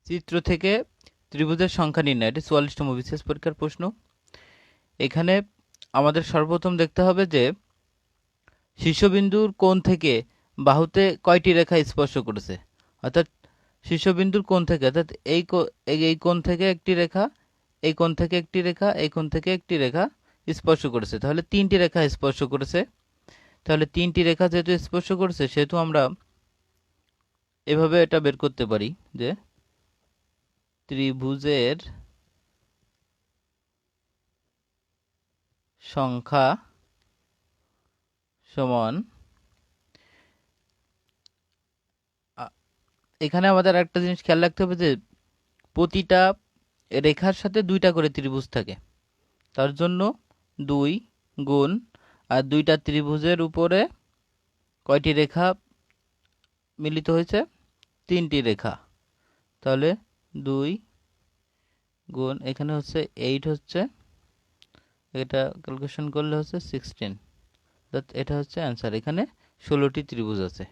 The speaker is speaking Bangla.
চিত্র থেকে ত্রিভুজের সংখ্যা নির্ণয়, এটি 44তম বিশেষ পরীক্ষার প্রশ্ন। এখানে আমাদের সর্বপ্রথম দেখতে হবে যে শীর্ষবিন্দুর কোণ থেকে বাহুতে কয়টি রেখা স্পর্শ করেছে। অর্থাৎ শীর্ষবিন্দুর কোণ থেকে, অর্থাৎ এই কোণ থেকে একটি রেখা, এই কোণ থেকে একটি রেখা, এই কোণ থেকে একটি রেখা স্পর্শ করেছে। তাহলে 3টি রেখা স্পর্শ করেছে। তাহলে 3টি রেখা যেহেতু স্পর্শ করেছে, সেহেতু আমরা এভাবে এটা বের করতে পারি যে ত্রিভুজের সংখ্যা সমান, এখানে আমাদের একটা জিনিস খেয়াল রাখতে হবে যে প্রতিটা রেখার সাথে 2টা করে ত্রিভুজ থাকে। তার জন্য 2 গুণ, আর 2টা ত্রিভুজের উপরে কয়টি রেখা মিলিত হয়েছে? 3টি রেখা। তাহলে 2 গুণ, এখানে হচ্ছে 8 হচ্ছে, এটা ক্যালকুলেশন করলে হচ্ছে 16। এটা হচ্ছে অ্যান্সার। এখানে 16টি ত্রিভুজ আছে।